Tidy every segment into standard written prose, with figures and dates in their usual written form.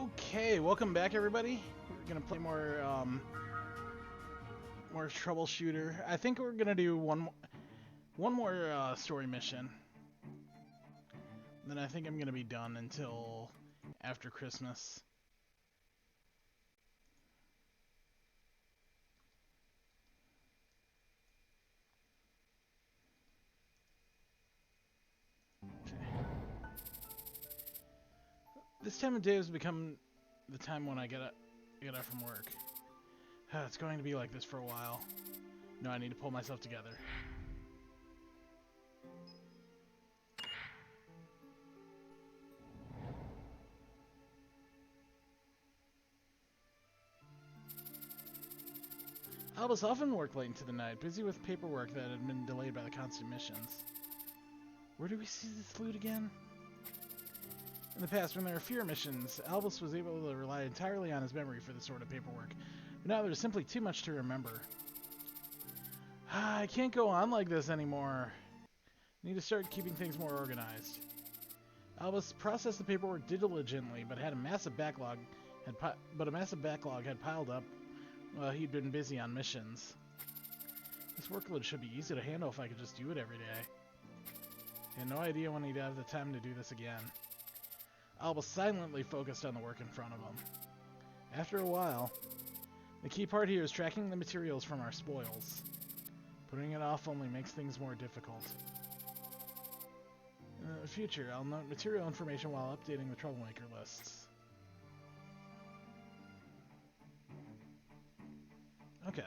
Okay, welcome back, everybody. We're gonna play more Troubleshooter. I think we're gonna do one more story mission. Then I think I'm gonna be done until after Christmas. Okay. This time of day has become the time when I get out from work. It's going to be like this for a while. No, I need to pull myself together. Albus often worked late into the night, busy with paperwork that had been delayed by the constant missions. Where do we see this loot again? In the past, when there were fewer missions, Albus was able to rely entirely on his memory for this sort of paperwork. But now there's simply too much to remember. I can't go on like this anymore. I need to start keeping things more organized. Albus processed the paperwork diligently, but a massive backlog had piled up while he'd been busy on missions. This workload should be easy to handle if I could just do it every day. He had no idea when he'd have the time to do this again. Albus silently focused on the work in front of him. After a while, the key part here is tracking the materials from our spoils. Putting it off only makes things more difficult. In the future, I'll note material information while updating the troublemaker lists. Okay.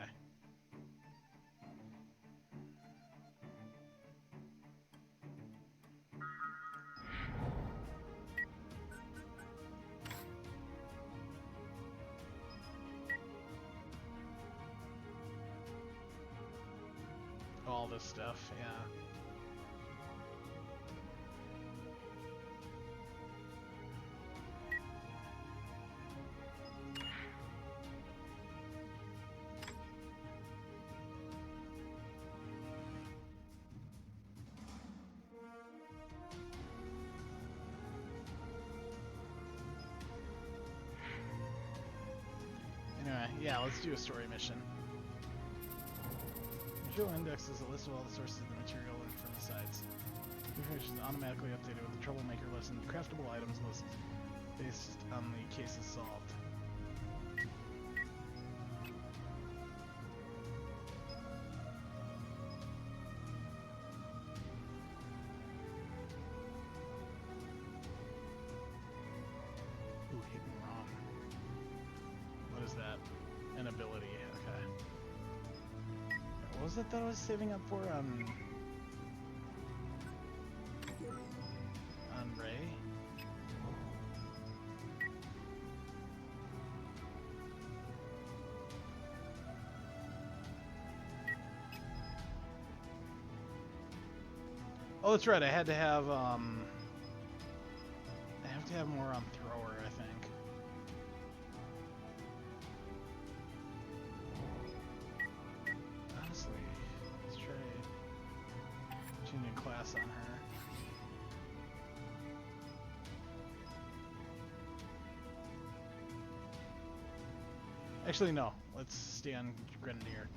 All this stuff, yeah. Anyway, yeah, let's do a story mission. Material index is a list of all the sources of the material from the sites. Information is automatically updated with the troublemaker list and the craftable items list based on the cases solved. Ooh, hidden wrong. What is that? An ability, okay. What was it that I was saving up for on Ray? Oh, that's right. I have to have more on thrower, I think. Honestly, let's try changing class on her. Actually, no. Let's stay on Grenadier.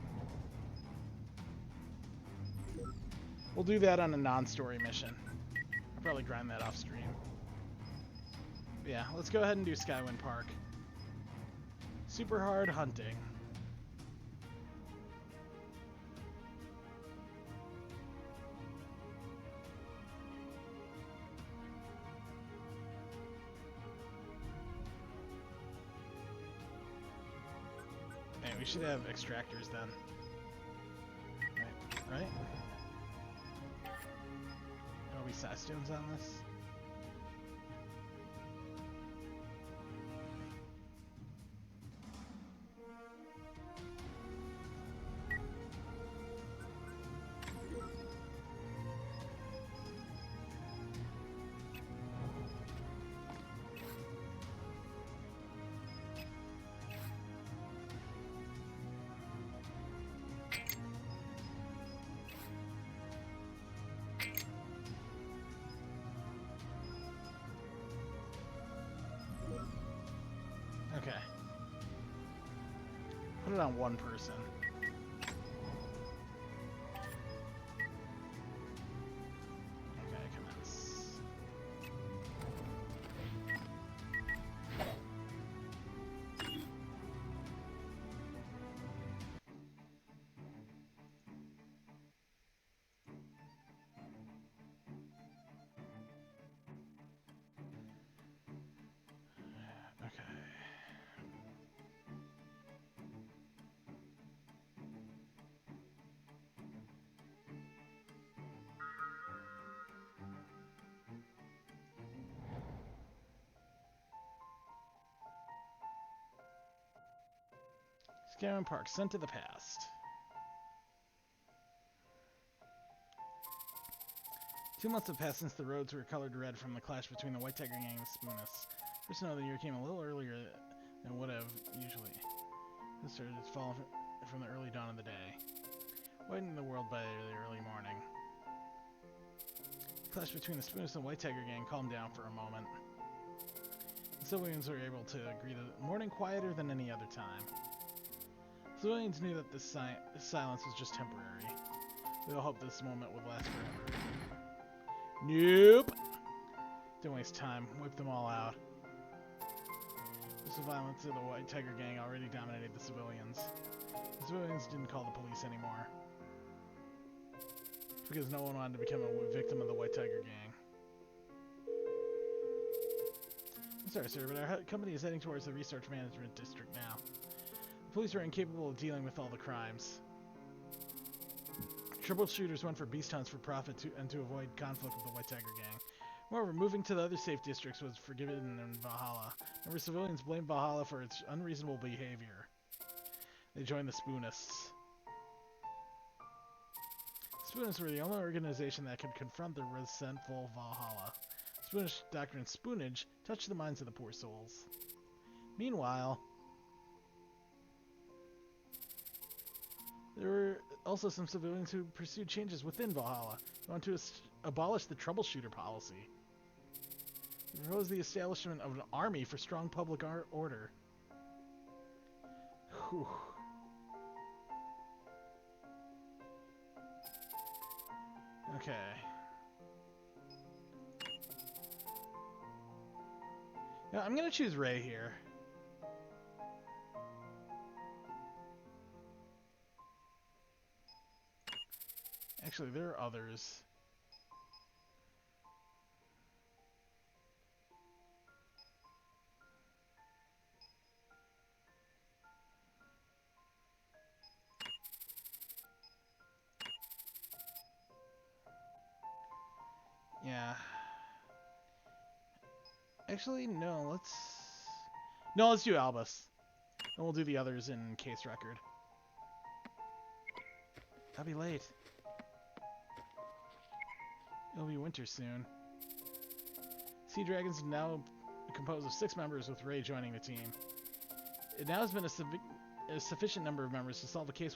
We'll do that on a non-story mission. I'll probably grind that off stream. But yeah, let's go ahead and do Skywind Park. Super hard hunting. Hey, we should have extractors then. Right? There'll be side stones on this. Put it on one person. Okay, commence. Okay. Scammon Park, sent to the past. 2 months have passed since the roads were colored red from the clash between the White Tiger Gang and the Spoonists. First snow of the year came a little earlier than would have usually. This started to fall from the early dawn of the day, whitening the world by the early morning. The clash between the Spoonists and the White Tiger Gang calmed down for a moment. The civilians were able to agree that the morning quieter than any other time. Civilians knew that this silence was just temporary. They all hoped this moment would last forever. Nope! Didn't waste time. Wipe them all out. The violence of the White Tiger Gang already dominated the civilians. The civilians didn't call the police anymore, because no one wanted to become a victim of the White Tiger Gang. I'm sorry, sir, but our company is heading towards the Research Management District now. The police are incapable of dealing with all the crimes. Troubleshooters went for beast hunts for profit and to avoid conflict with the White Tiger Gang. Moreover, moving to the other safe districts was forgiven in Valhalla. However, civilians blamed Valhalla for its unreasonable behavior. They joined the Spoonists. Spoonists were the only organization that could confront the resentful Valhalla. Spoonish doctrine spoonage touched the minds of the poor souls. Meanwhile, there were also some civilians who pursued changes within Valhalla. They wanted to abolish the Troubleshooter policy. They proposed the establishment of an army for strong public order. Whew. Okay. Now, I'm going to choose Ray here. Actually, there are others. Yeah. Actually, no, let's do Albus. And we'll do the others in case record. I'll be late. It'll be winter soon. Sea Dragons now composed of 6 members, with Ray joining the team. It now has been a sufficient number of members to solve a case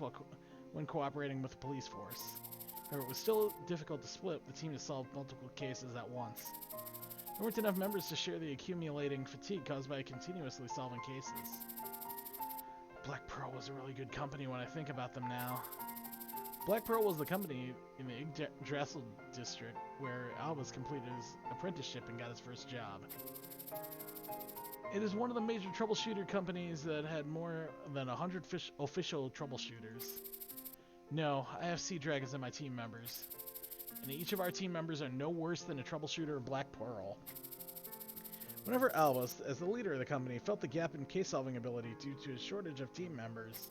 when cooperating with the police force. However, it was still difficult to split the team to solve multiple cases at once. There weren't enough members to share the accumulating fatigue caused by continuously solving cases. Black Pearl was a really good company when I think about them now. Black Pearl was the company in the Yggdrasil district where Albus completed his apprenticeship and got his first job. It is one of the major troubleshooter companies that had more than 100 official troubleshooters. No, I have Sea Dragons in my team members, and each of our team members are no worse than a troubleshooter of Black Pearl. Whenever Albus, as the leader of the company, felt the gap in case-solving ability due to his shortage of team members,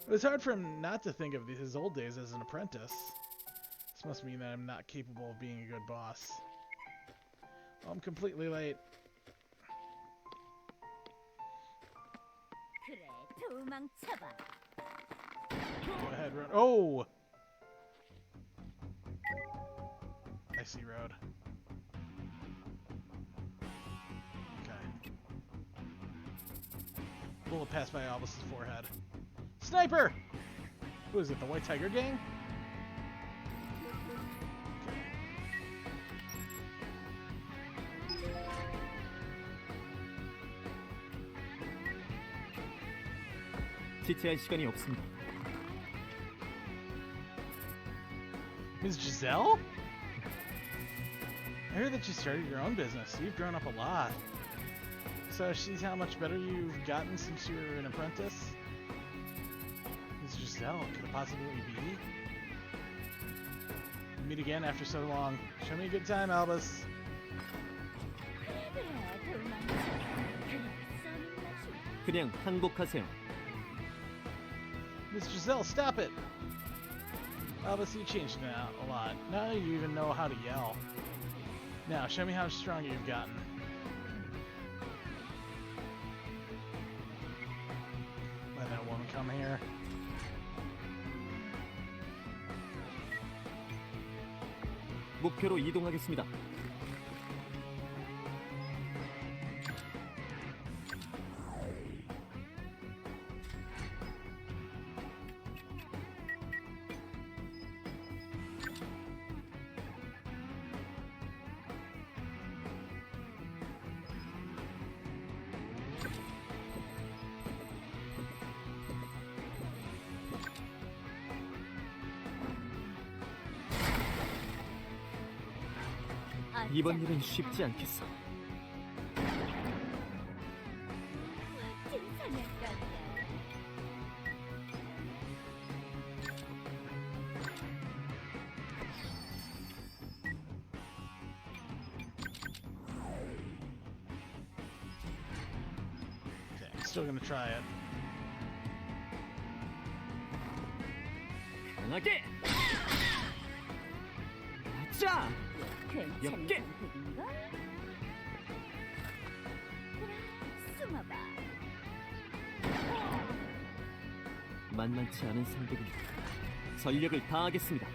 it was hard for him not to think of his old days as an apprentice. This must mean that I'm not capable of being a good boss. Well, I'm completely late. Go ahead, run. Oh! Icy road. Okay. Bullet passed by Albus's forehead. Sniper! Who is it, the White Tiger Gang? 지체할 시간이 없습니다. Ms. Giselle? I heard that you started your own business. You've grown up a lot. So she's how much better you've gotten since you were an apprentice? Ms. Giselle, could it possibly be? We meet again after so long. Show me a good time, Albus. 그냥 항복하세요. Ms. Giselle, stop it! Albus, you changed now a lot. Now you even know how to yell. Now, show me how strong you've gotten. Let that woman come here. 목표로 이동하겠습니다. 이번 일은 쉽지 않겠어. Okay, I'm still gonna try it. 강하게. 자. 몇 개? 만만치 않은 상대군요. 전력을 다하겠습니다.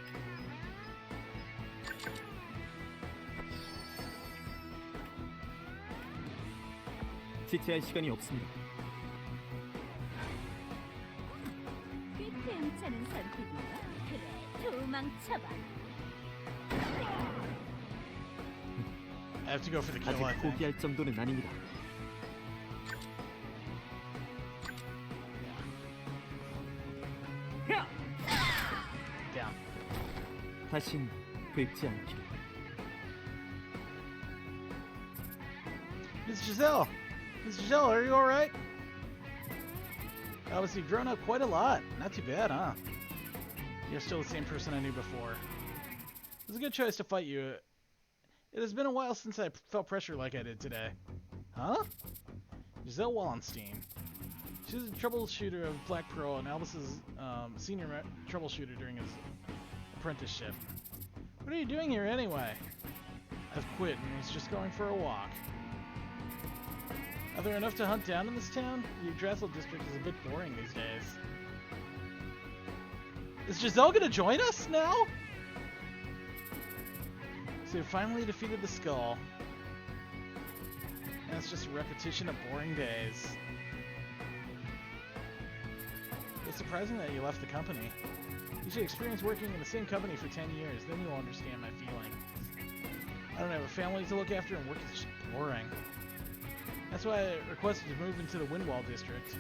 지체할 시간이 없습니다. 꽤 괜찮은 선택이야. 그래, 도망쳐봐. I have to go for the kill, I 아직 think. 포기할 정도는 아닙니다. Down. 다신 뵙지 않기를. Ms. Giselle! Ms. Giselle, are you alright? Obviously, you've grown up quite a lot. Not too bad, huh? You're still the same person I knew before. It was a good choice to fight you. It has been a while since I felt pressure like I did today. Huh? Giselle Wallenstein. She's a troubleshooter of Black Pearl and Albus's senior troubleshooter during his apprenticeship. What are you doing here anyway? I've quit and was just going for a walk. Are there enough to hunt down in this town? The Yggdrasil district is a bit boring these days. Is Giselle gonna join us now? So we finally defeated the skull. And it's just a repetition of boring days. It's surprising that you left the company. You should experience working in the same company for 10 years, then you'll understand my feelings. I don't have a family to look after and work is just boring. That's why I requested to move into the Windwall district.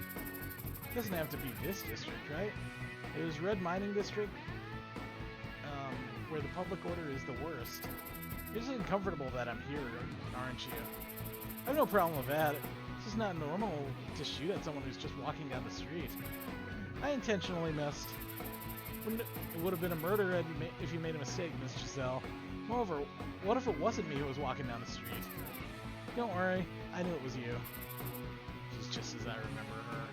It doesn't have to be this district, right? It was Red Mining District, where the public order is the worst. You're just uncomfortable that I'm here, aren't you? I have no problem with that. It's just not normal to shoot at someone who's just walking down the street. I intentionally missed. It would have been a murder if you made a mistake, Miss Giselle. Moreover, what if it wasn't me who was walking down the street? Don't worry, I knew it was you. She's just as I remember her.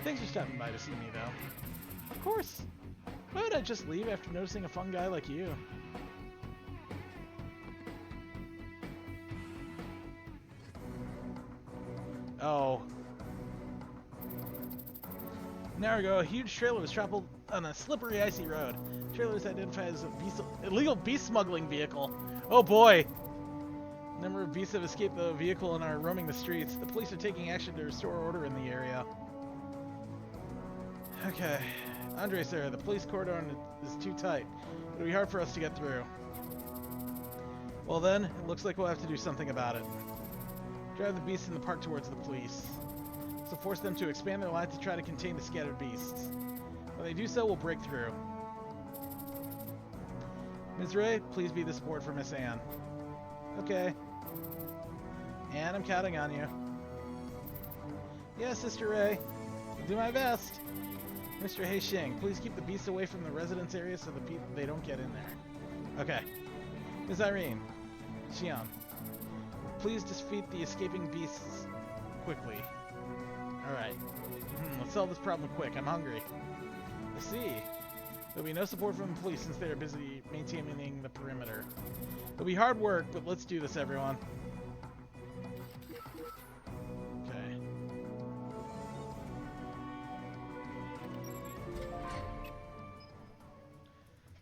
Thanks for stopping by to see me, though. Of course. Why would I just leave after noticing a fun guy like you? Oh. An hour ago, a huge trailer was toppled on a slippery, icy road. The trailer was identified as a illegal beast smuggling vehicle. Oh boy! A number of beasts have escaped the vehicle and are roaming the streets. The police are taking action to restore order in the area. Okay. Andre, sir, the police cordon is too tight. It'll be hard for us to get through. Well then, it looks like we'll have to do something about it. Drive the beast in the park towards the police. So force them to expand their line to try to contain the scattered beasts. When they do so, we'll break through. Ms. Ray, please be the support for Miss Anne. Okay. Anne, I'm counting on you. Yes, Sister Ray. I'll do my best. Mr. Heishing, please keep the beasts away from the residence area so they don't get in there. Okay. Ms. Irene. Xion. Please defeat the escaping beasts quickly. Alright. Let's solve this problem quick. I'm hungry. I see. There'll be no support from the police since they are busy maintaining the perimeter. It'll be hard work, but let's do this, everyone. Okay.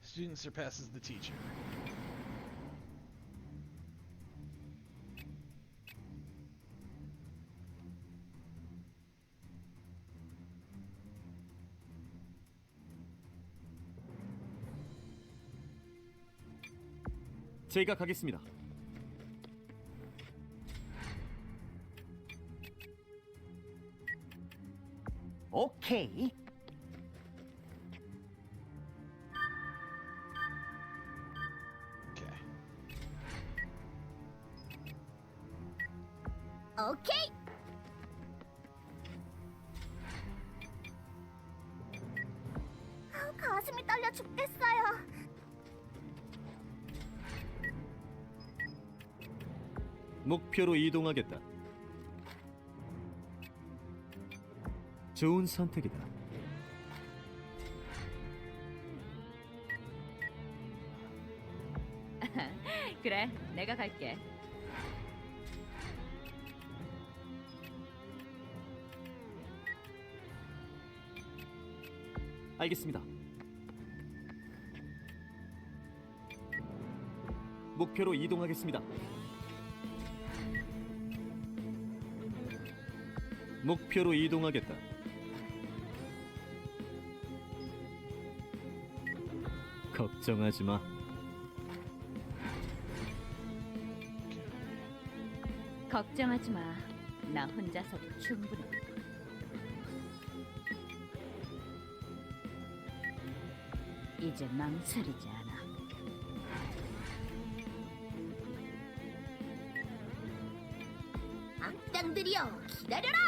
Student surpasses the teacher. 제가 가겠습니다. 오케이. Okay. 오케이. 가슴이 떨려 죽겠어요. 목표로 이동하겠다. 좋은 선택이다. 그래, 내가 갈게. 알겠습니다. 목표로 이동하겠습니다. 목표로 이동하겠다. 걱정하지 마. 걱정하지 마. 나 혼자서도 충분해. 이제 망설이지 않아. 악당들이여, 기다려라!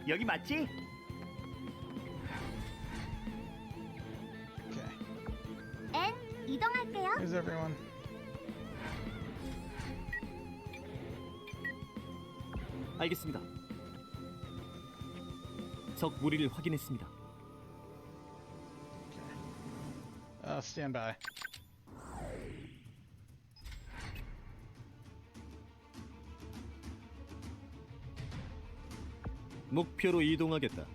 여기 맞지? Okay. 앤, 이동할게요. Here's everyone. 알겠습니다. 적 무리를 확인했습니다. Okay. Stand by. 목표로 이동하겠다.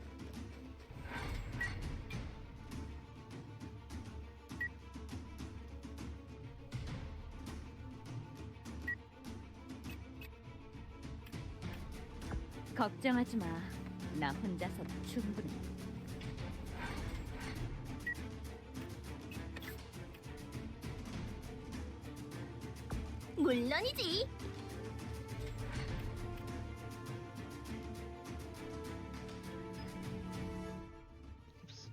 걱정하지 마. 나 혼자서도 충분해. 물론이지. Oops.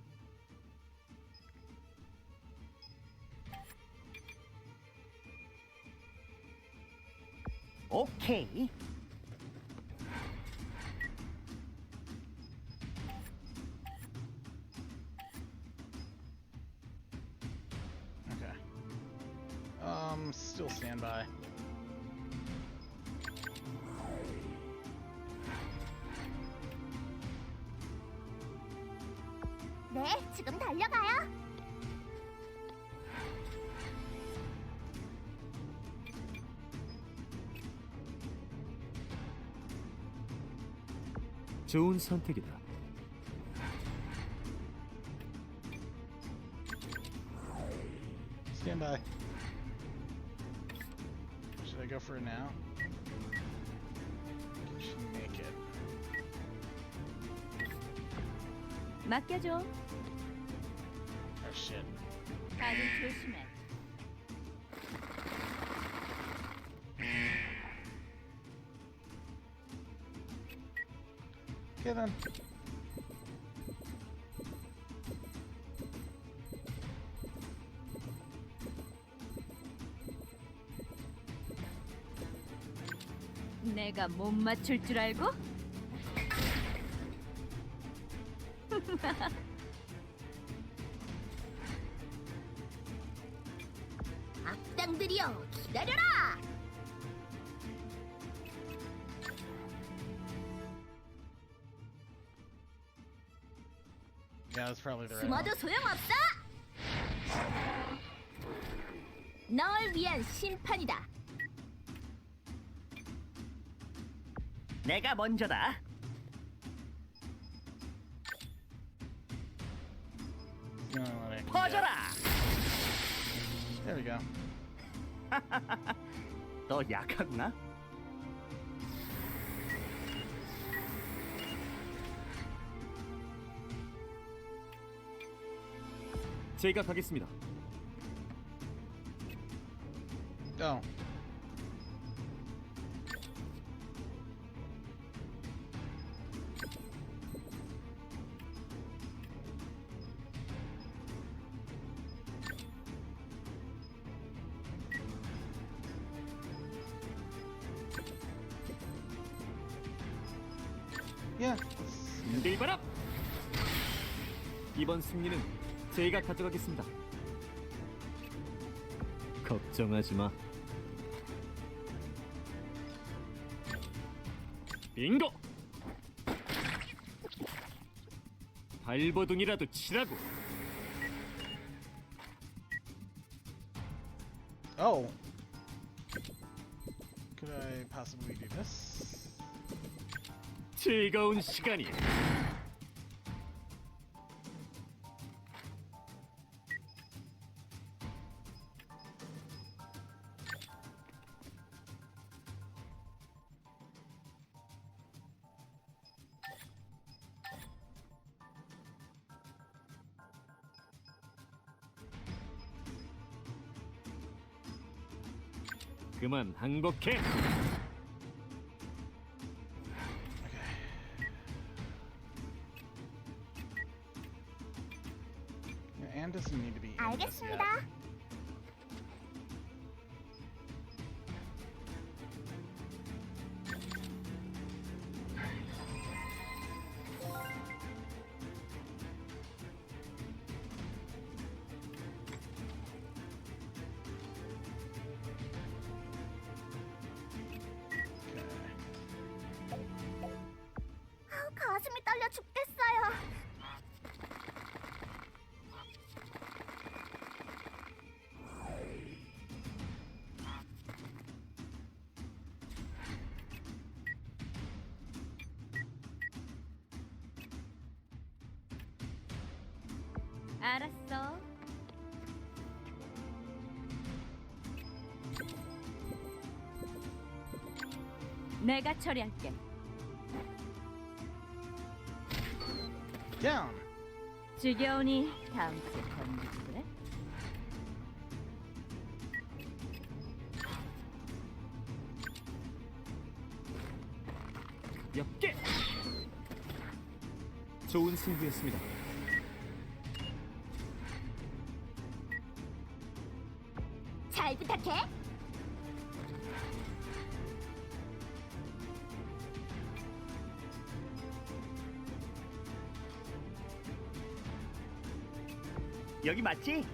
오케이. Okay. Still stand by. 네, 지금 달려가요. 좋은 선택이다. Stand by. Should I go for it now? Can she make it? 맡겨줘. Oh shit. 다들 조심해. Okay then. 내가 못 맞출 줄 알고? 악당들이여, 기다려라! Yeah, that's probably the right one. 숨어도 소용없어! 널 위한 심판이다. 내가 먼저다. 퍼져라. There we go. 너 약하구나. 제가 가겠습니다. Oh. Yeah. 힘들 바람. 이번 승리는 제가 가져가겠습니다. 걱정하지 마. 빙고. 발버둥이라도 치라고. Oh. Could I possibly do this? 즐거운 시간이. 그만 항복해. Yeah, Anne doesn't need to be in this yet. 알겠습니다. 가슴이 떨려 죽겠어요. 알았어. 내가 처리할게. Down. 지겨우니 다음 주에 던지지 그래? 몇 개. 좋은 승부였습니다. 잘 부탁해. 여기 맞지?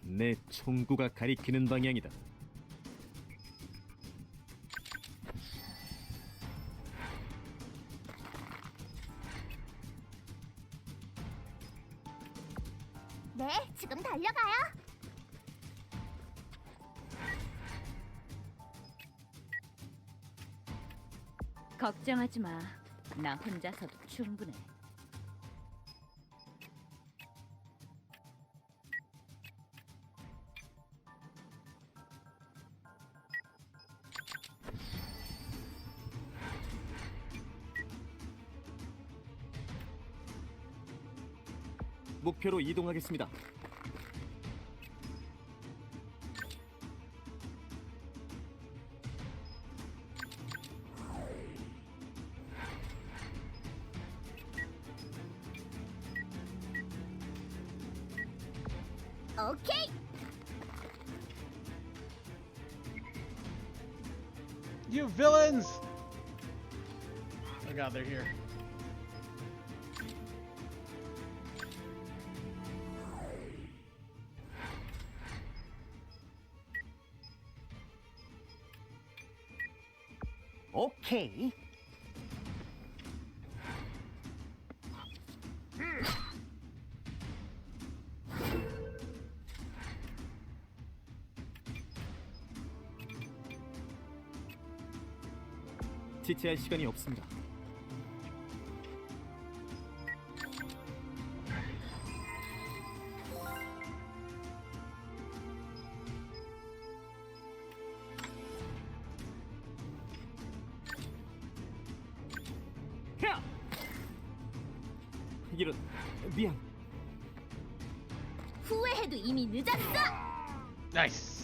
내 총구가 가리키는 방향이다. 네, 지금 달려가요. 걱정하지 마. 나 혼자서도 충분해. 목표로 이동하겠습니다. 오케이. You villains! Oh god, they're here. 오케이. 지체할 시간이 없습니다. 야! 이런, 미안. 후회해도 이미 늦었어. Nice!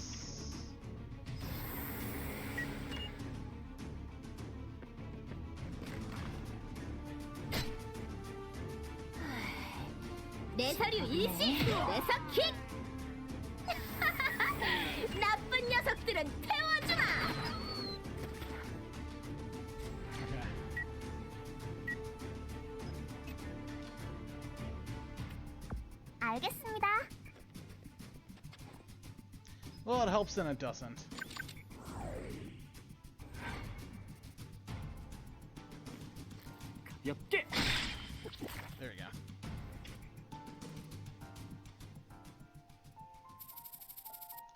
내 서류 일시, 내서 킥. 나쁜 녀석들은 태워주마. Okay. 알겠습니다. Well, it helps and it doesn't. 가볍게. There we go.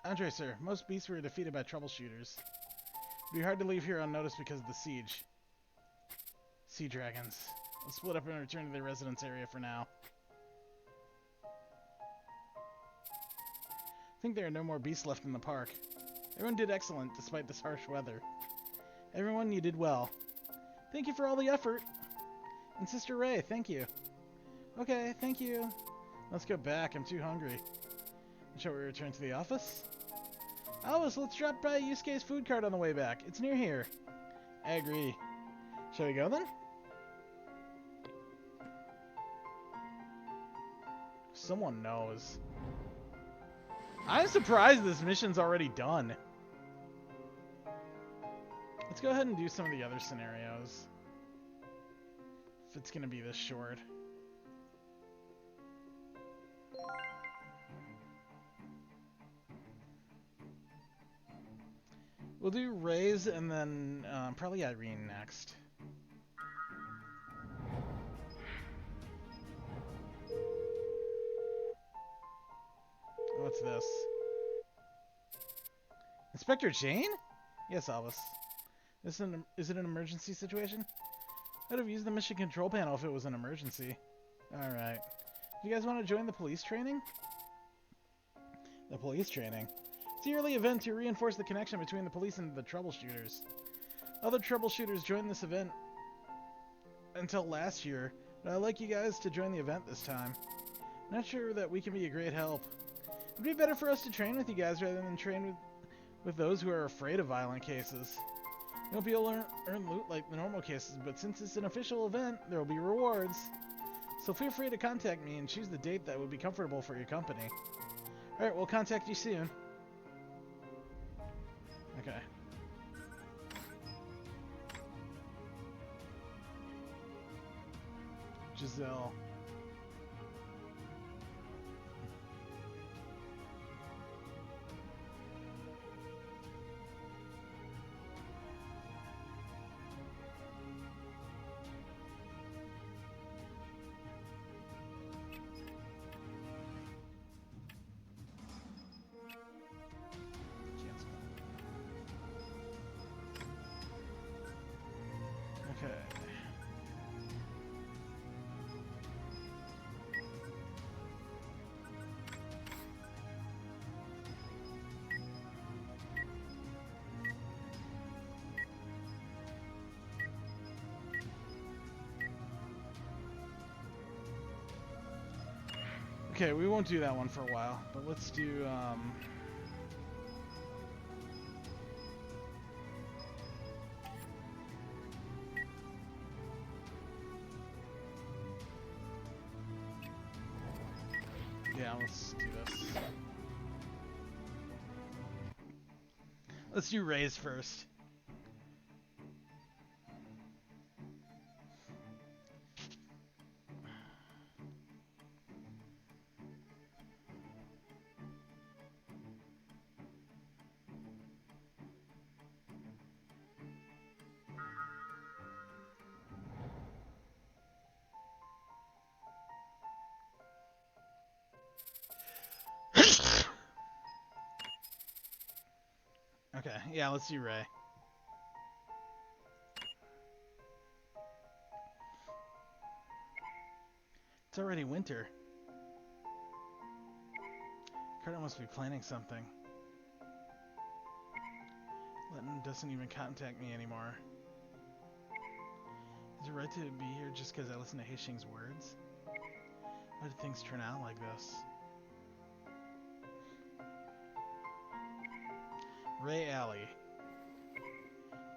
Andre, sir, most beasts were defeated by troubleshooters. It'd be hard to leave here unnoticed because of the siege. Sea dragons. Let's split up and return to the residence area for now. I think there are no more beasts left in the park. Everyone did excellent despite this harsh weather. Everyone, you did well. Thank you for all the effort. And Sister Ray, thank you. Okay, thank you. Let's go back. I'm too hungry. Shall we return to the office? Alice, let's drop by Yusuke's food cart on the way back. It's near here. I agree. Shall we go then? Someone knows. I'm surprised this mission's already done. Let's go ahead and do some of the other scenarios. If it's gonna be this short. We'll do Ray's and then probably Irene next. What's this? Inspector Jane? Yes, Albus. Is it an emergency situation? I'd have used the mission control panel if it was an emergency. Alright. Do you guys want to join the police training? The police training? It's a yearly event to reinforce the connection between the police and the troubleshooters. Other troubleshooters joined this event until last year, but I'd like you guys to join the event this time. I'm not sure that we can be a great help. It'd be better for us to train with you guys rather than train with those who are afraid of violent cases. You won't be able to earn loot like the normal cases, but since it's an official event, there will be rewards. So feel free to contact me and choose the date that would be comfortable for your company. Alright, we'll contact you soon. Okay. Giselle. Okay. Okay, we won't do that one for a while, but let's do, yeah, let's do this. Let's do Ray's first. Okay, yeah, let's do Ray. It's already winter. Carter must be planning something. Lenton doesn't even contact me anymore. Is it right to be here just because I listen to Hastings' words? Why did things turn out like this? Ray Alley.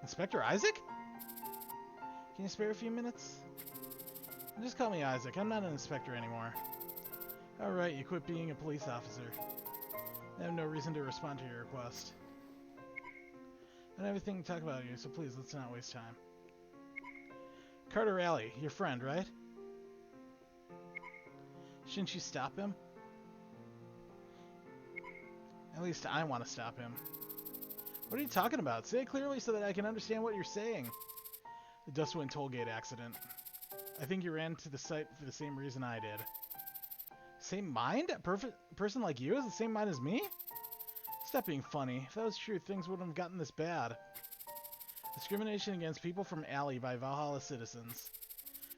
Inspector Isaac? Can you spare a few minutes? Just call me Isaac. I'm not an inspector anymore. Alright, you quit being a police officer. I have no reason to respond to your request. I don't have anything to talk about you, so please, let's not waste time. Carter Alley, your friend, right? Shouldn't you stop him? At least I want to stop him. What are you talking about? Say it clearly so that I can understand what you're saying. The Dustwind Tollgate accident. I think you ran to the site for the same reason I did. Same mind? A person like you has the same mind as me? Stop being funny. If that was true, things wouldn't have gotten this bad. Discrimination against people from Alley by Valhalla citizens.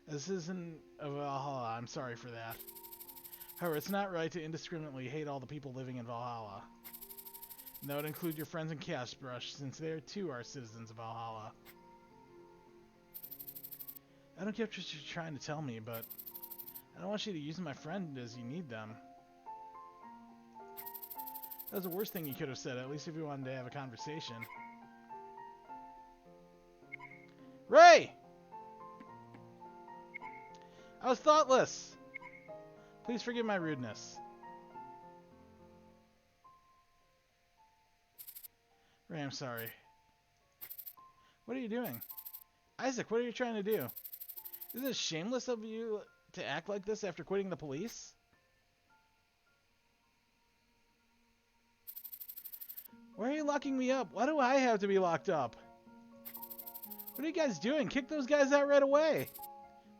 As a citizen of Valhalla, I'm sorry for that. However, it's not right to indiscriminately hate all the people living in Valhalla. And that would include your friends in Cashbrush, since they too are citizens of Valhalla. I don't get what you're trying to tell me, but I don't want you to use my friend as you need them. That was the worst thing you could have said, at least if you wanted to have a conversation. Ray! I was thoughtless! Please forgive my rudeness. Ray, I'm sorry. What are you doing? Isaac, what are you trying to do? Isn't it shameless of you to act like this after quitting the police? Why are you locking me up? Why do I have to be locked up? What are you guys doing? Kick those guys out right away.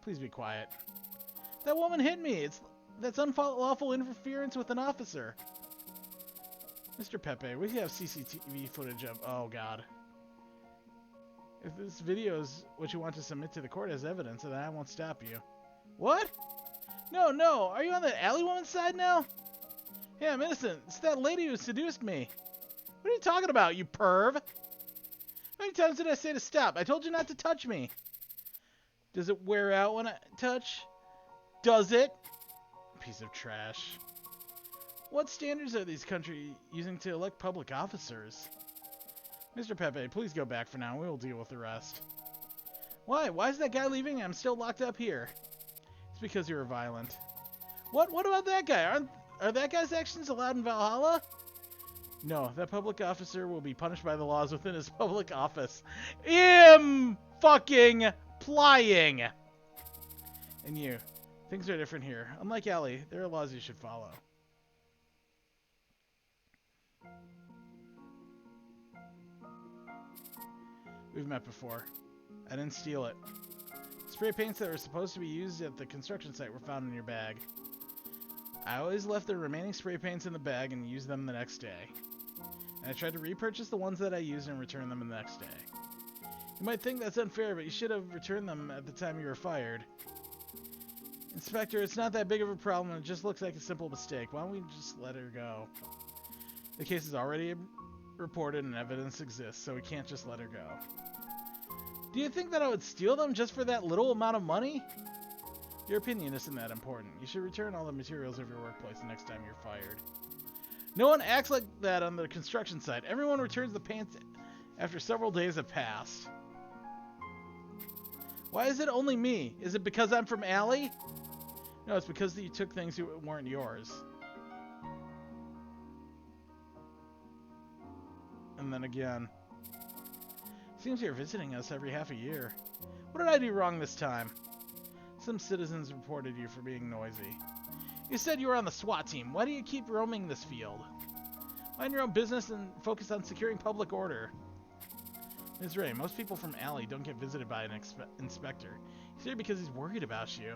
Please be quiet. That woman hit me. That's unlawful interference with an officer. Mr. Pepe, we have CCTV footage of... Oh, God. If this video is what you want to submit to the court as evidence, then I won't stop you. What? No, no. Are you on the Alley woman's side now? Yeah, I'm innocent. It's that lady who seduced me. What are you talking about, you perv? How many times did I say to stop? I told you not to touch me. Does it wear out when I touch? Does it? Piece of trash. What standards are these countries using to elect public officers? Mr. Pepe, please go back for now. We will deal with the rest. Why? Why is that guy leaving? I'm still locked up here. It's because you were violent. What? What about that guy? Are that guy's actions allowed in Valhalla? No, that public officer will be punished by the laws within his public office. Fucking plying. And you. Things are different here. Unlike Allie, there are laws you should follow. We've met before. I didn't steal it. Spray paints that were supposed to be used at the construction site were found in your bag. I always left the remaining spray paints in the bag and used them the next day. And I tried to repurchase the ones that I used and return them the next day. You might think that's unfair, but you should have returned them at the time you were fired. Inspector, it's not that big of a problem. It just looks like a simple mistake. Why don't we just let her go? The case is already reported and evidence exists, so we can't just let her go. Do you think that I would steal them just for that little amount of money? Your opinion isn't that important. You should return all the materials of your workplace the next time you're fired. No one acts like that on the construction site. Everyone returns the paints after several days have passed. Why is it only me? Is it because I'm from Alley? No, it's because you took things that weren't yours. and then again. Seems you're visiting us every half a year. What did I do wrong this time? Some citizens reported you for being noisy. You said you were on the SWAT team. Why do you keep roaming this field? Mind your own business and focus on securing public order. Ms. Ray, most people from Alley don't get visited by an inspector. He's here because he's worried about you.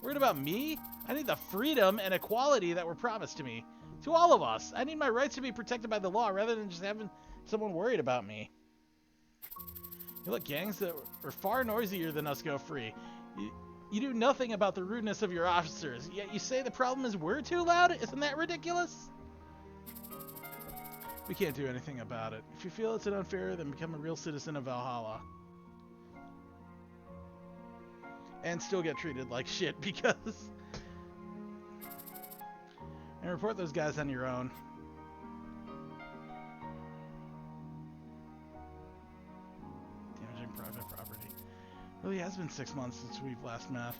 Worried about me? I need the freedom and equality that were promised to me. To all of us. I need my rights to be protected by the law rather than just having someone worried about me. You let gangs that are far noisier than us go free. You do nothing about the rudeness of your officers, yet you say the problem is we're too loud? Isn't that ridiculous? We can't do anything about it. If you feel it's unfair, then become a real citizen of Valhalla. And still get treated like shit because... And report those guys on your own. Damaging private property. Really has been 6 months since we've last met.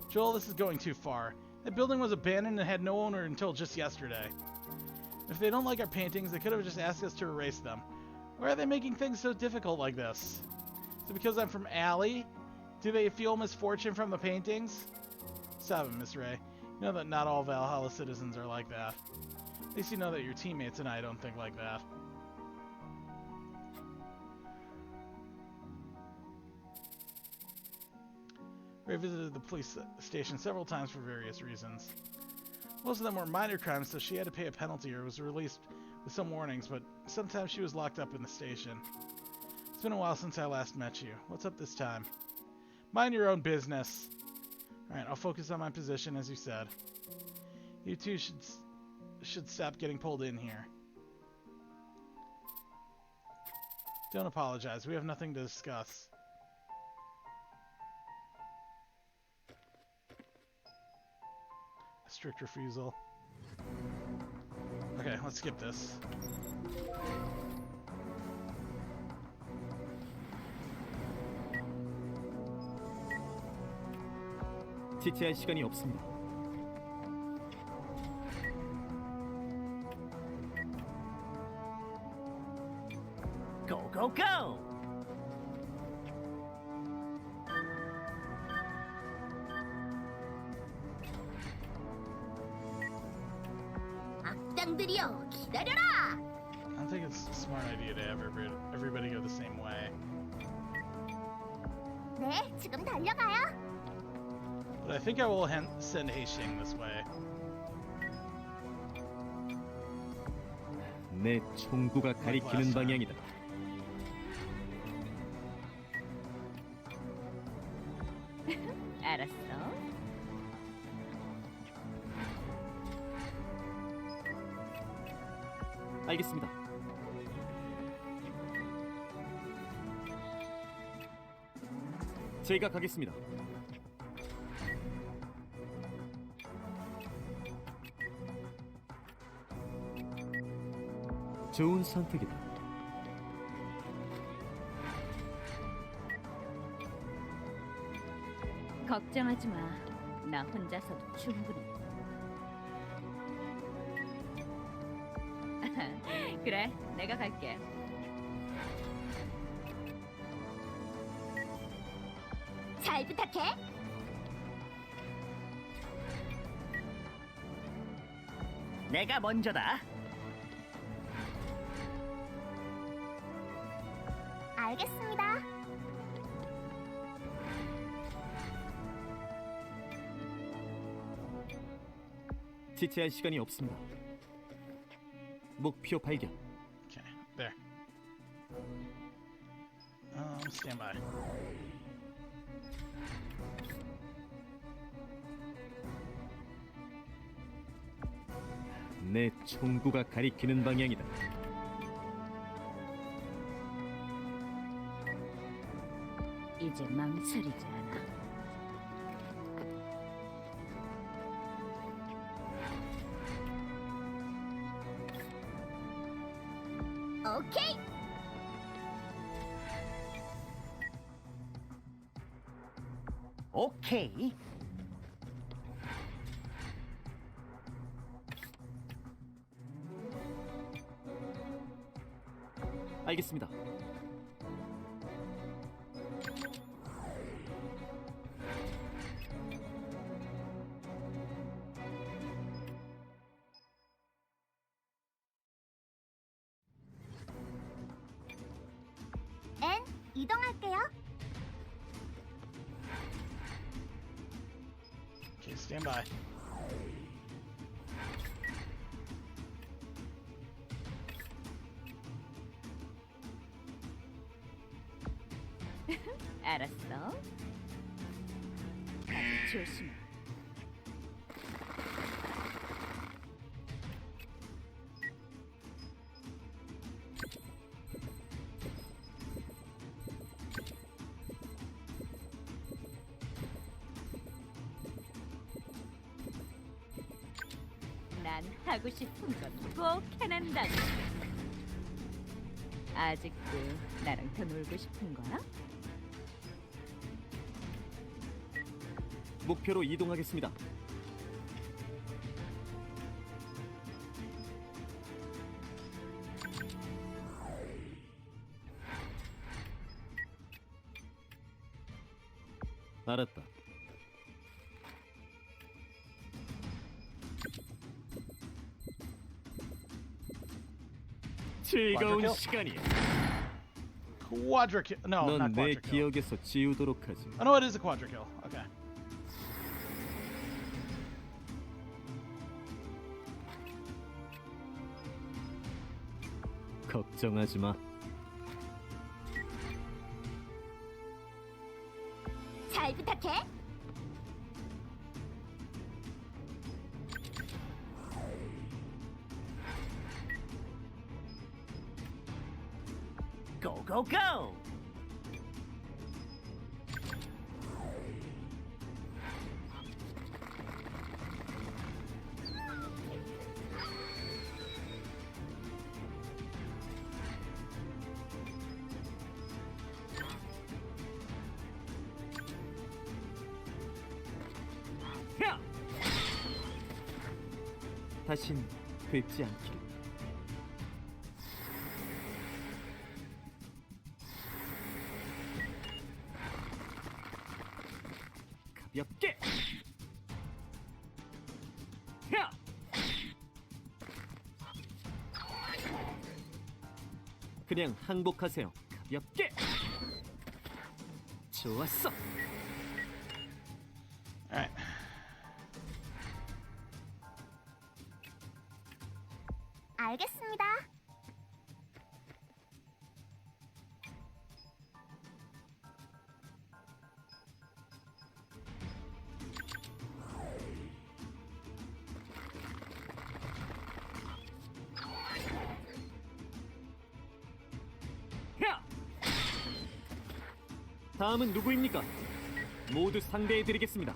Joel, this is going too far. That building was abandoned and had no owner until just yesterday. If they don't like our paintings, they could have just asked us to erase them. Why are they making things so difficult like this? Is it because I'm from Alley? Do they feel misfortune from the paintings? Stop it, Miss Ray. You know that not all Valhalla citizens are like that. At least you know that your teammates and I don't think like that. Ray visited the police station several times for various reasons. Most of them were minor crimes, so she had to pay a penalty or was released with some warnings, but sometimes she was locked up in the station. It's been a while since I last met you. What's up this time? Mind your own business. Alright, I'll focus on my position as you said. You two should stop getting pulled in here. Don't apologize. We have nothing to discuss. A strict refusal. Okay, let's skip this. 지체할 시간이 없습니다. Go, go, go! 악당들이여, 기다려라! I don't think it's a smart idea to have everybody go the same way. 네, 지금 달려가요. But I think I will send Haishing this way. 내 총구가 가리키는 방향이다. 알았어. 알겠습니다. 제가 가겠습니다. 좋은 선택이다. 걱정하지 마. 나 혼자서도 충분해. 그래, 내가 갈게. 잘 부탁해. 내가 먼저다. 알겠습니다. 지체할 시간이 없습니다. 목표 발견. Okay, there. Stand by. 내 총구가 가리키는 방향이다. 이제 망설이지 않아. 오케이. 오케이. 알겠습니다. N 이동할게요. Okay, stand by. 알았어. 조심. 난 하고 싶은 건 꼭 해낸다. 아직도 나랑 더 놀고 싶은 거야? 목표로 이동하겠습니다. 알았다. 즐거운 Quadra 시간이야. Quadra kill. No, 넌 not 내 quadra kill. 기억에서 지우도록 하지. Oh no, it is a quadra kill. Okay. 걱정하지 마. 잘 부탁해. Go, go, go! 야! 다신 뵙지 않기를. 가볍게. 야! 그냥 항복하세요. 가볍게. 좋았어. All right. 알겠습니다. 야! 다음은 누구입니까? 모두 상대해드리겠습니다.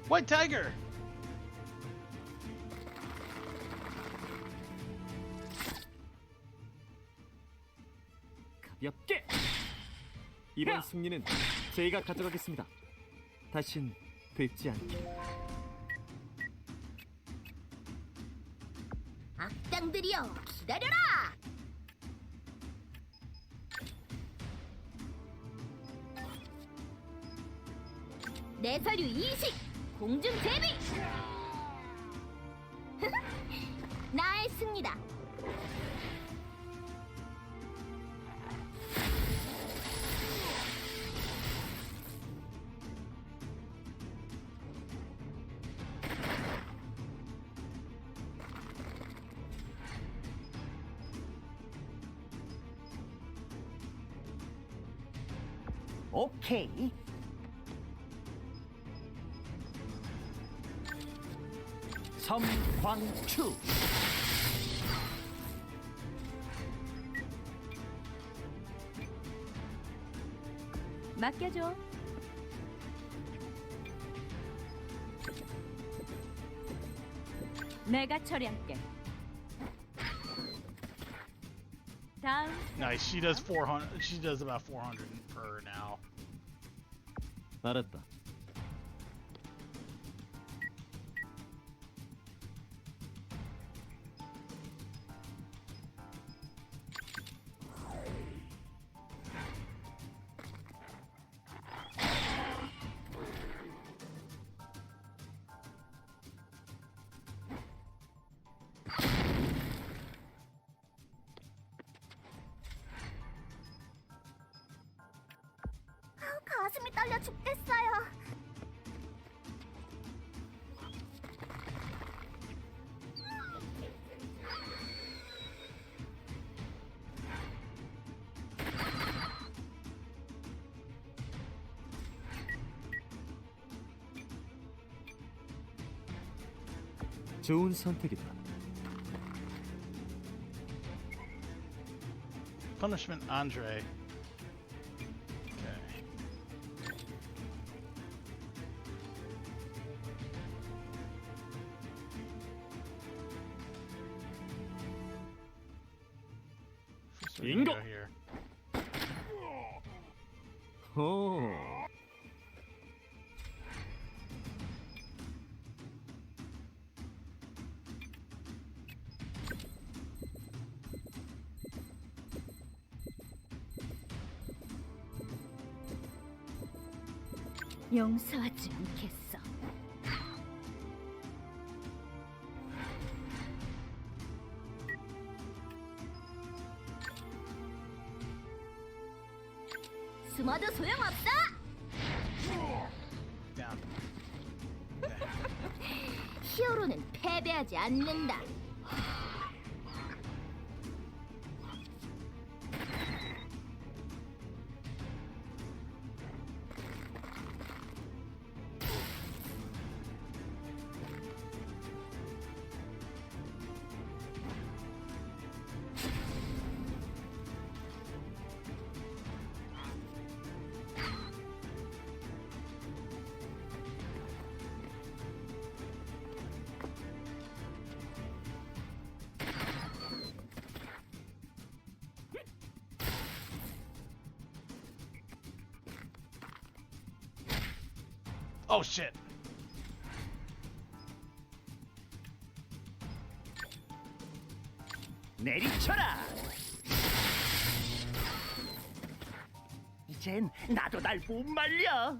White Tiger. 가볍게. 이번 야! 승리는 제가 가져가겠습니다. 다신 뵙지 않게. 악당들이여, 기다려라. 내 서류 이식 공중 대비. 나의 승리다. 오케이. 섬광추. 맡겨줘. 내가 처리할게. 다음. Nice. She does 400. She does about 400 per now. 알았다. 가슴이 떨려 죽겠어요. 좋은 선택이다. Punishment Andre. Okay. First we're gonna Bingo. go here. 호. 용서하지 않겠어. 숨어도 소용없어. Down. 히어로는 패배하지 않는다. Oh shit. 내리쳐라. 이젠 나도 날 못 말려.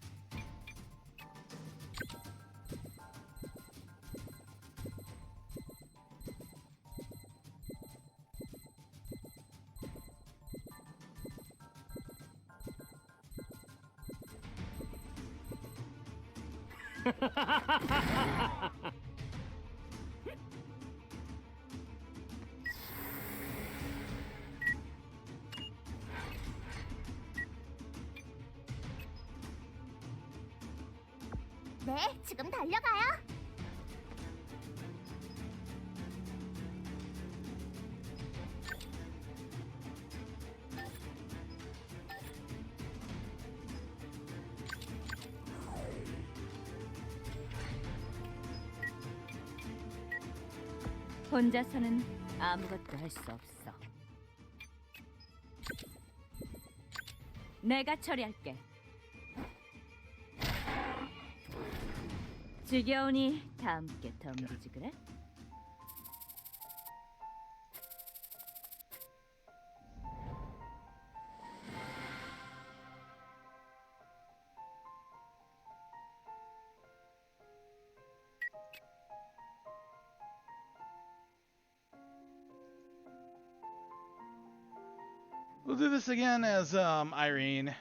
네, 지금 달려가요. 혼자서는 아무것도 할 수 없어. 내가 처리할게. 지겨우니 다 함께 덤비지 그래? We'll do this again as Irene.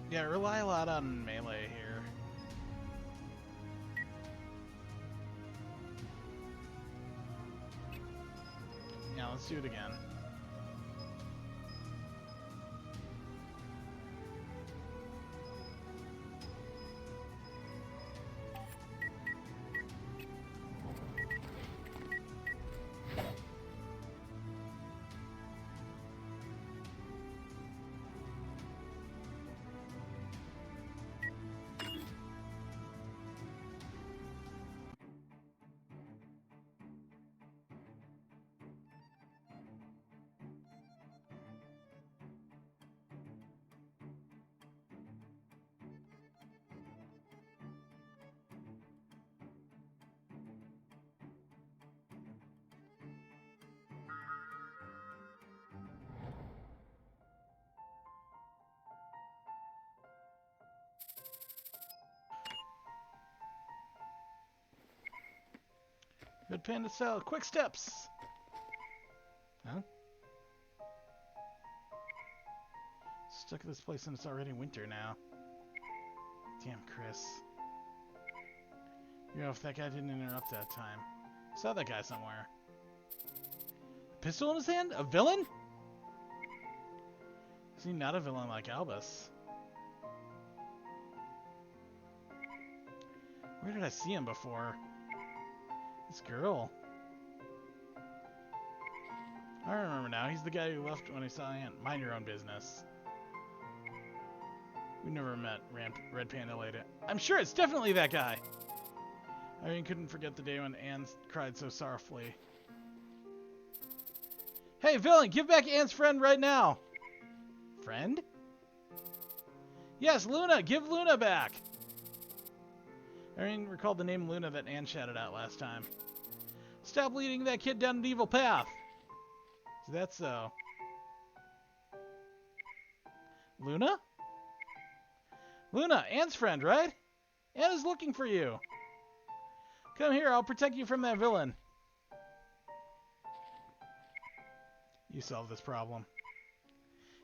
Yeah, rely a lot on melee here. Yeah, let's do it again. Good panda style. Quick steps! Huh? Stuck at this place and it's already winter now. Damn, Chris. You know, if that guy didn't interrupt that time. Saw that guy somewhere. Pistol in his hand? A villain? Is he not a villain like Albus? Where did I see him before? This girl. I remember now. He's the guy who left when he saw Ant. Mind your own business. We never met. Red Panda later. I'm sure it's definitely that guy. Irene couldn't forget the day when Anne cried so sorrowfully. Hey, villain! Give back Anne's friend right now! Friend? Yes, Luna! Give Luna back! Irene recalled the name Luna that Anne shouted out last time. Stop leading that kid down an evil path! Is that so? Luna? Luna, Anne's friend, right? Anne is looking for you. Come here, I'll protect you from that villain. You solve this problem.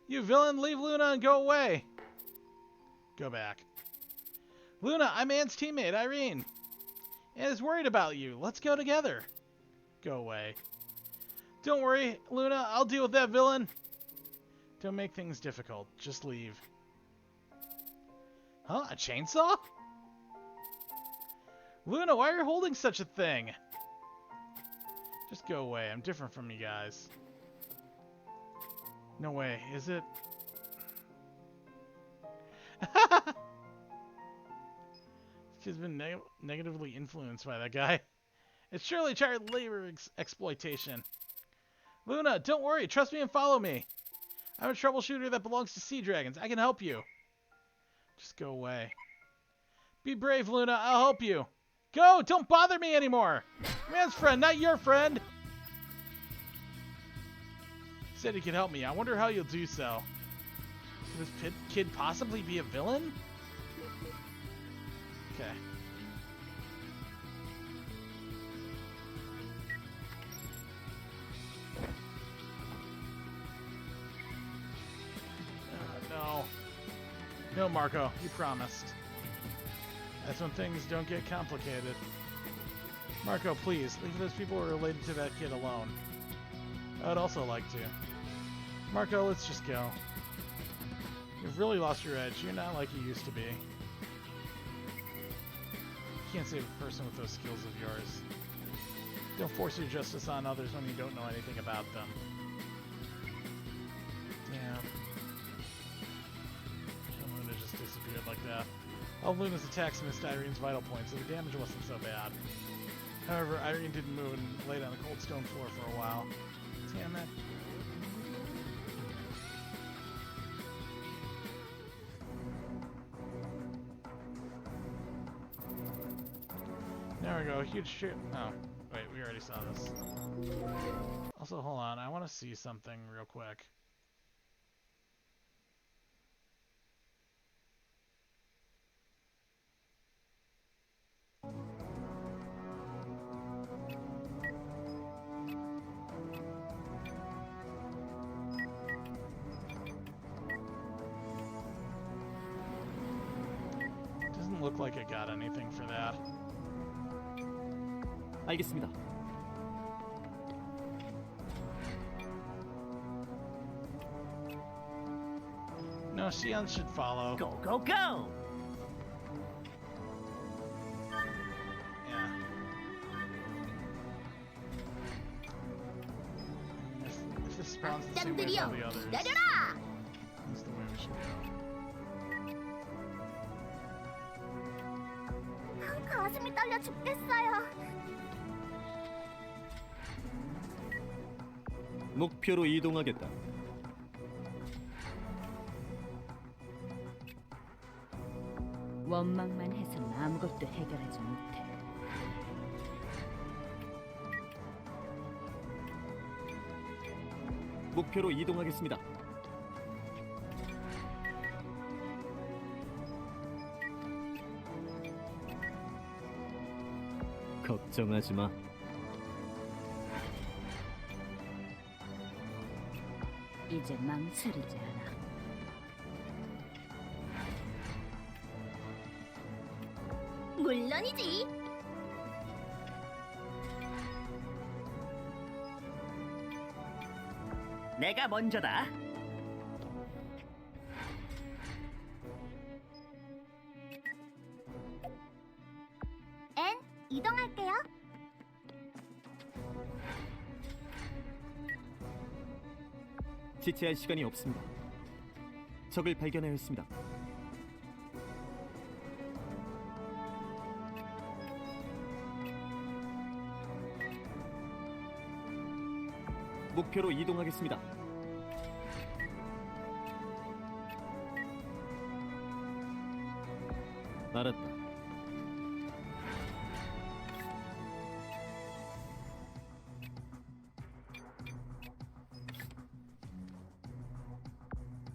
You villain, leave Luna and go away. Go back. Luna, I'm Anne's teammate, Irene. Anne is worried about you. Let's go together. Go away. Don't worry, Luna, I'll deal with that villain. Don't make things difficult. Just leave. Huh? A chainsaw? Luna, why are you holding such a thing? Just go away. I'm different from you guys. No way. Is it? She's been negatively influenced by that guy. It's surely child labor exploitation. Luna, don't worry. Trust me and follow me. I'm a troubleshooter that belongs to Sea Dragons. I can help you. Just go away. Be brave, Luna. I'll help you. Go! Don't bother me anymore! Man's friend, not your friend! He said he could help me. I wonder how you'll do so. Could this kid possibly be a villain? Okay. No. No, Marco. You promised. That's when things don't get complicated. Marco, please, leave those people who are related to that kid alone. I would also like to. Marco, let's just go. You've really lost your edge. You're not like you used to be. You can't save a person with those skills of yours. Don't force your justice on others when you don't know anything about them. Yeah. Luna just disappeared like that. All Luna's attacks missed Irene's vital points, so the damage wasn't so bad. However, Irene didn't move and laid on the cold stone floor for a while. Damn it. There we go, huge shit. Oh, wait, we already saw this. Also, hold on, I want to see something real quick. look like it got anything for that. 알겠습니다. No, Sion should follow. Go, go, go! Yeah. If this spawns the same way as all 악당들이여, the others, 기다려라! that's the way we should go. 가슴이 떨려 죽겠어요. 목표로 이동하겠다. 원망만 해서는 아무것도 해결하지 못해. 목표로 이동하겠습니다. 걱정하지 마. 이제 망설이지 않아. 물론이지. 내가 먼저다. 엔, 이동할게요. 지체할 시간이 없습니다. 적을 발견하였습니다. 목표로 이동하겠습니다. 알았다.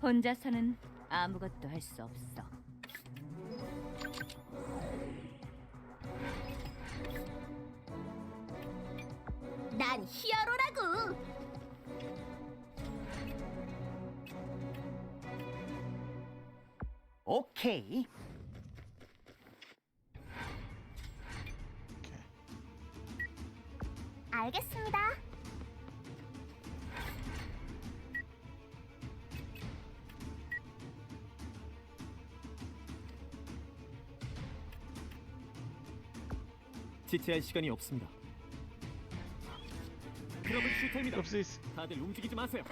혼자서는 아무것도 할 수 없어. 난 히어로라고. 오케이. 알겠습니다. 지체할 시간이 없습니다. 트러블슈터입니다. Oopsies. 다들 움직이지 마세요.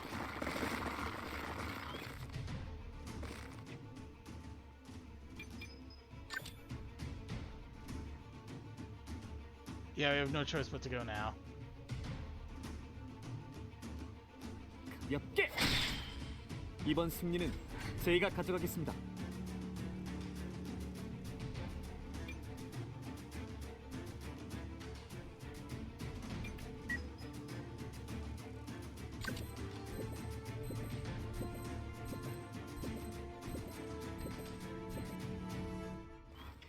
Yeah, we have no choice but to go now. 가볍게. 이번 승리는 저희가 가져가겠습니다.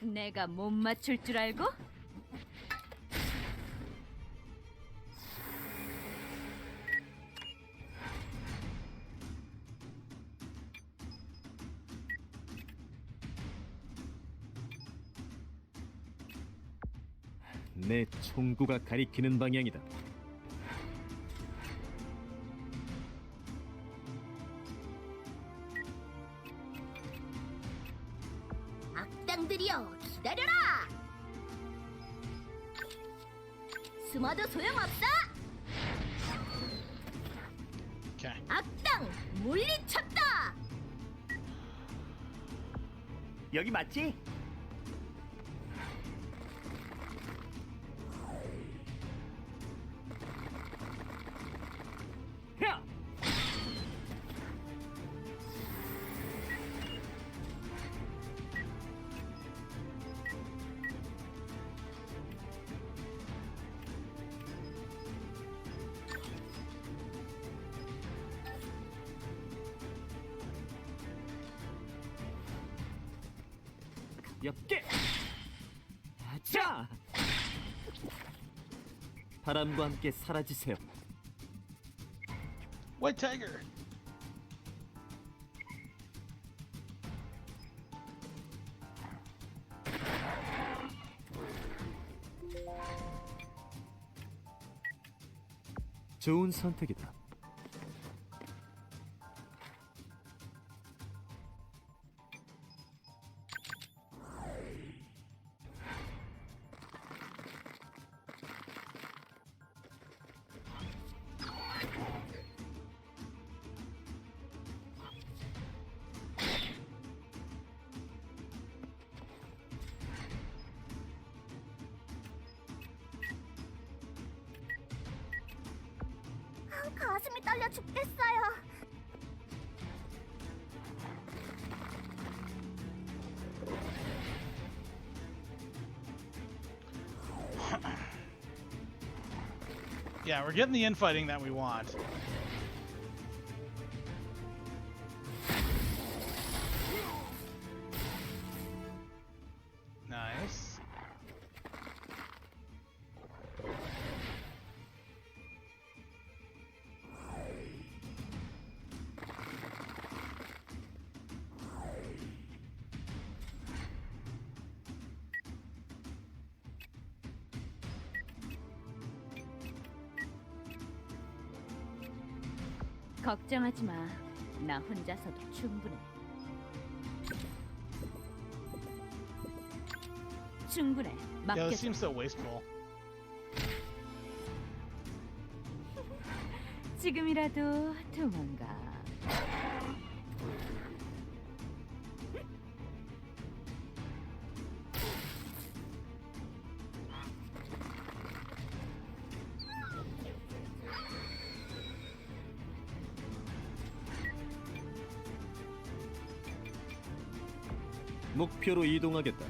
내가 못 맞출 줄 알고? 내 총구가 가리키는 방향이다. 악당들이여, 기다려라. 숨어도 소용없어. Okay. 악당 물리쳤다. 여기 맞지? 야! 가볍게. 자! 바람과 함께 사라지세요. White Tiger. 좋은 선택이다. 가슴이 떨려 죽겠어요. Yeah, we're getting the infighting that we want. Nice. 걱정하지 마. 나 혼자서도 충분해. 충분해. Yeah, this 맡겨줘. seems so wasteful. 지금이라도 도망가. 목표로 이동하겠다.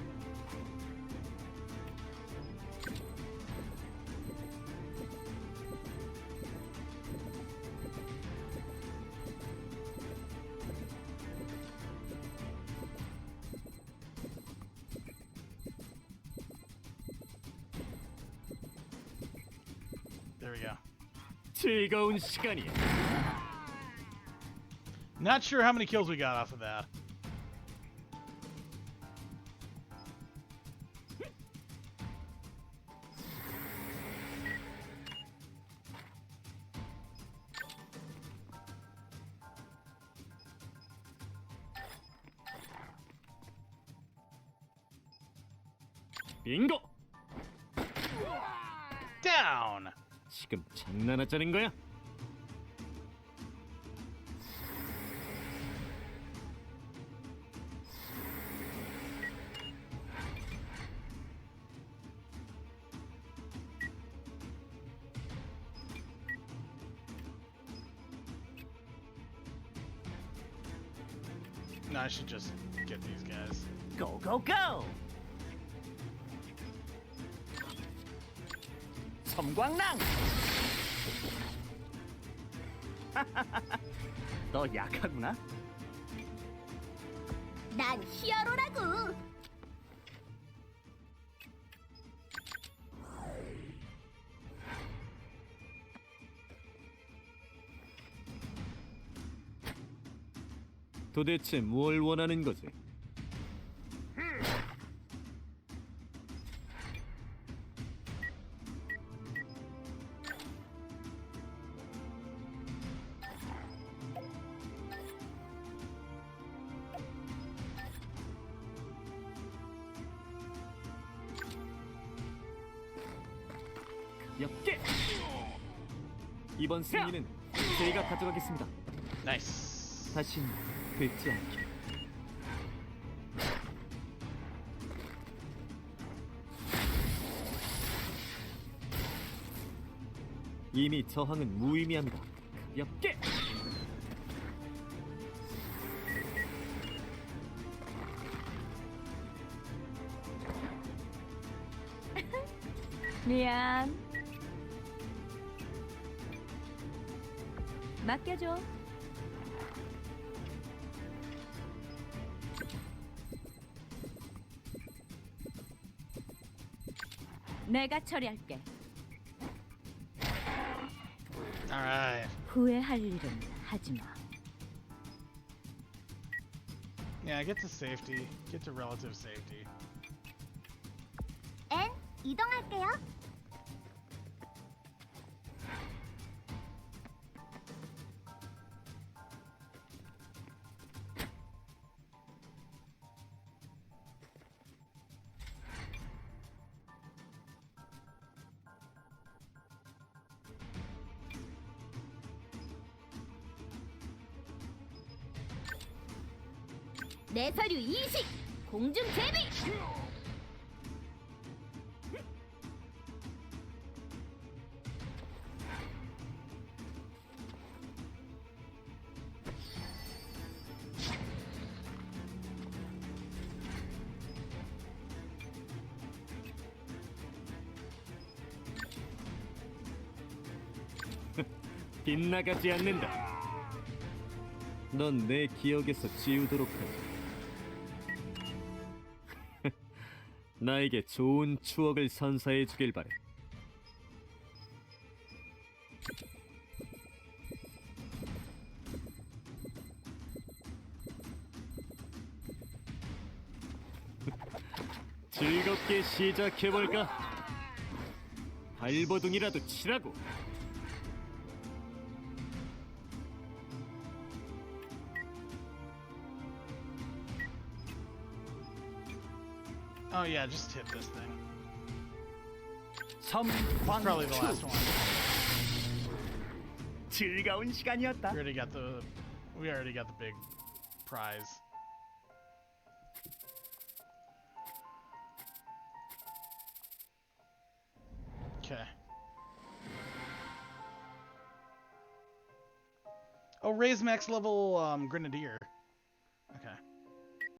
There we go. 즐거운 시간이야. Not sure how many kills we got off of that. 빙고! Down! 지금 장난하자는 거야? No, I should just get these guys. Go, go, go! 섬광랑! 너 약하구나? 난 히어로라고. 도대체 뭘 원하는 거지? 엽게! 이번 승리는 제가 가져가겠습니다. Nice. 다신 뵙지 않게. 이미 저항은 무의미합니다. 엽게! 미안. 맡겨줘. 내가 처리할게. Alright. 후회할 일은 하지 마. Yeah, get to safety. Get to relative safety. 엔 이동할게요. 내 서류 인식 공중 제비. 빗나가지 않는다. 넌 내 기억에서 지우도록 하지. 나에게 좋은 추억을 선사해 주길 바래. 즐겁게 시작해볼까? 발버둥이라도 치라고. Oh yeah, just hit this thing. Probably the last 섬광추. one. 즐거운 시간이었다. We already got the big prize. Okay. Oh, raise max level Grenadier.